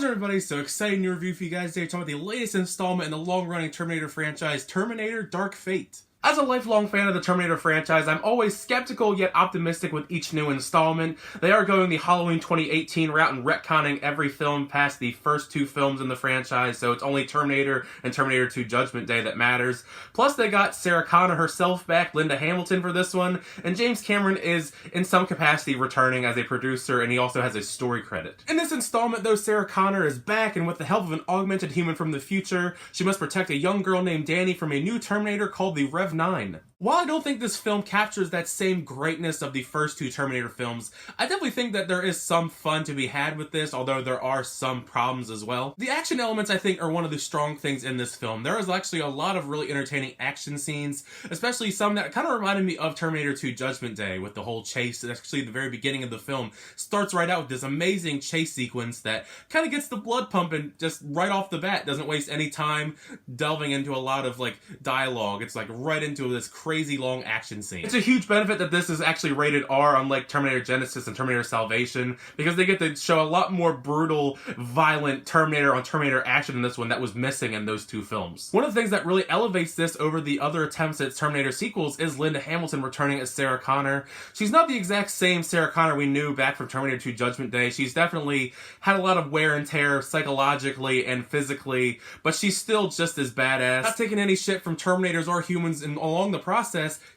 How's everybody? So exciting new review for you guys today. Talking about the latest installment in the long-running Terminator franchise, Terminator Dark Fate. As a lifelong fan of the Terminator franchise, I'm always skeptical yet optimistic with each new installment. They are going the Halloween 2018 route and retconning every film past the first two films in the franchise, so it's only Terminator and Terminator 2 Judgment Day that matters. Plus, they got Sarah Connor herself back, Linda Hamilton for this one, and James Cameron is, in some capacity, returning as a producer, and he also has a story credit. In this installment, though, Sarah Connor is back, and with the help of an augmented human from the future, she must protect a young girl named Danny from a new Terminator called the Rev 9. While I don't think this film captures that same greatness of the first two Terminator films, I definitely think that there is some fun to be had with this, although there are some problems as well. The action elements, I think, are one of the strong things in this film. There is actually a lot of really entertaining action scenes, especially some that kind of reminded me of Terminator 2 Judgment Day with the whole chase. Actually, the very beginning of the film starts right out with this amazing chase sequence that kind of gets the blood pumping just right off the bat, doesn't waste any time delving into a lot of dialogue. It's right into this crazy long action scene. It's a huge benefit that this is actually rated R, unlike Terminator Genisys and Terminator Salvation, because they get to show a lot more brutal, violent Terminator on Terminator action in this one that was missing in those two films. One of the things that really elevates this over the other attempts at Terminator sequels is Linda Hamilton returning as Sarah Connor. She's not the exact same Sarah Connor we knew back from Terminator 2 Judgment Day. She's definitely had a lot of wear and tear psychologically and physically, but she's still just as badass. Not taking any shit from Terminators or humans, and along the process,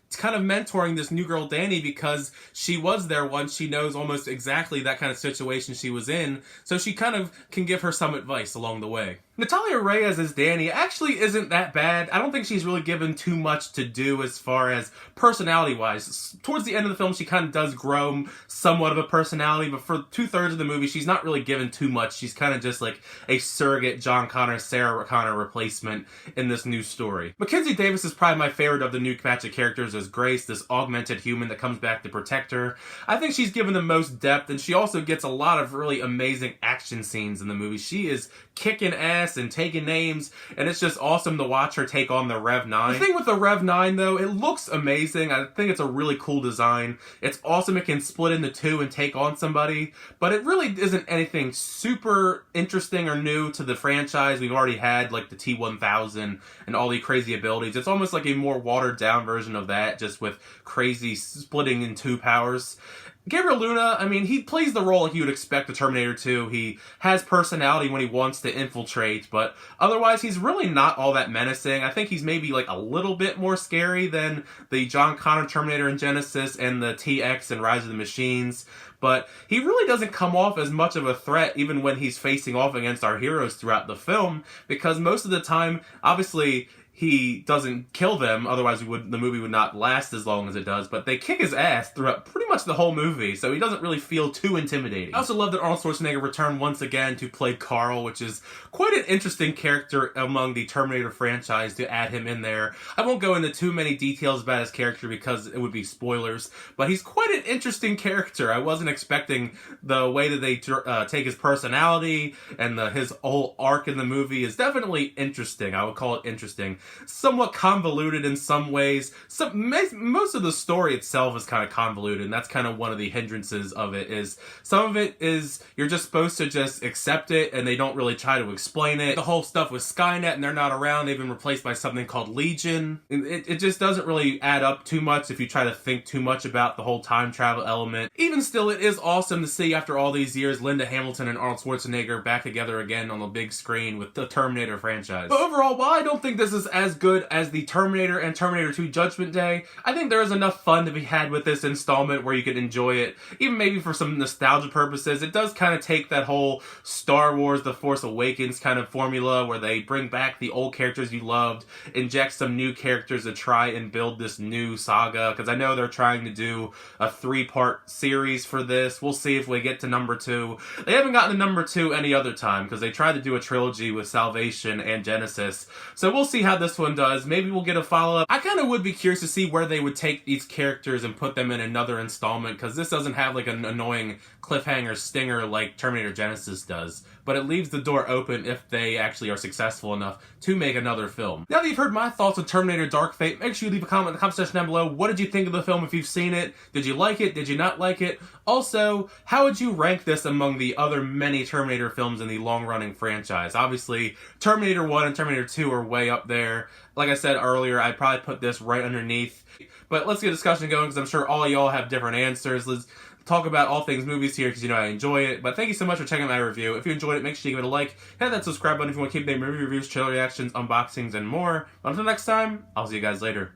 it's kind of mentoring this new girl Danny because she was there once. She knows almost exactly that kind of situation she was in, so she kind of can give her some advice along the way. Natalia Reyes as Danny actually isn't that bad. I don't think she's really given too much to do as far as personality-wise. Towards the end of the film, she kind of does grow somewhat of a personality, but for 2/3 of the movie, she's not really given too much. She's kind of just like a surrogate John Connor, Sarah Connor replacement in this new story. Mackenzie Davis is probably my favorite of the new batch of characters as Grace, this augmented human that comes back to protect her. I think she's given the most depth, and she also gets a lot of really amazing action scenes in the movie. She is kicking ass and taking names, and it's just awesome to watch her take on the Rev 9. The thing with the Rev 9, though, it looks amazing. I think it's a really cool design. It's awesome it can split into two and take on somebody, but it really isn't anything super interesting or new to the franchise. We've already had the T-1000 and all the crazy abilities. It's almost like a more watered down version of that, just with crazy splitting in two powers. Gabriel Luna, I mean, he plays the role like you would expect a Terminator 2. He has personality when he wants to infiltrate, but otherwise he's really not all that menacing. I think he's maybe a little bit more scary than the John Connor Terminator in Genisys and the TX and Rise of the Machines, but he really doesn't come off as much of a threat even when he's facing off against our heroes throughout the film, because most of the time, obviously, he doesn't kill them, otherwise the movie would not last as long as it does, but they kick his ass throughout pretty much the whole movie, so he doesn't really feel too intimidating. I also love that Arnold Schwarzenegger returned once again to play Carl, which is quite an interesting character among the Terminator franchise to add him in there. I won't go into too many details about his character because it would be spoilers, but he's quite an interesting character. I wasn't expecting the way that they take his personality, and his whole arc in the movie is definitely interesting. I would call it interesting. Somewhat convoluted in some ways. Most of the story itself is kind of convoluted, and that's kind of one of the hindrances of it. Is some of it is you're just supposed to just accept it, and they don't really try to explain it. The whole stuff with Skynet, and they're not around, they've been replaced by something called Legion. It just doesn't really add up too much if you try to think too much about the whole time travel element. Even still, it is awesome to see after all these years Linda Hamilton and Arnold Schwarzenegger back together again on the big screen with the Terminator franchise. But overall, while I don't think this is as good as the Terminator and Terminator 2 Judgment Day, I think there is enough fun to be had with this installment where you could enjoy it, even maybe for some nostalgia purposes. It does kind of take that whole Star Wars The Force Awakens kind of formula where they bring back the old characters you loved, inject some new characters to try and build this new saga, because I know they're trying to do a 3-part series for this. We'll see if we get to number 2. They haven't gotten to number 2 any other time, because they tried to do a trilogy with Salvation and Genisys, so we'll see how this one does. Maybe we'll get a follow-up. I kind of would be curious to see where they would take these characters and put them in another installment, because this doesn't have an annoying cliffhanger stinger like Terminator Genesis does, but it leaves the door open if they actually are successful enough to make another film. Now that you've heard my thoughts on Terminator Dark Fate, make sure you leave a comment in the comment section down below. What did you think of the film if you've seen it? Did you like it? Did you not like it? Also, how would you rank this among the other many Terminator films in the long-running franchise? Obviously, Terminator 1 and Terminator 2 are way up there. Like I said earlier, I'd probably put this right underneath. But let's get a discussion going, because I'm sure all y'all have different answers. Let's talk about all things movies here, because you know I enjoy it. But thank you so much for checking out my review. If you enjoyed it, make sure you give it a like. Hit that subscribe button if you want to keep making movie reviews, trailer reactions, unboxings, and more. But until next time, I'll see you guys later.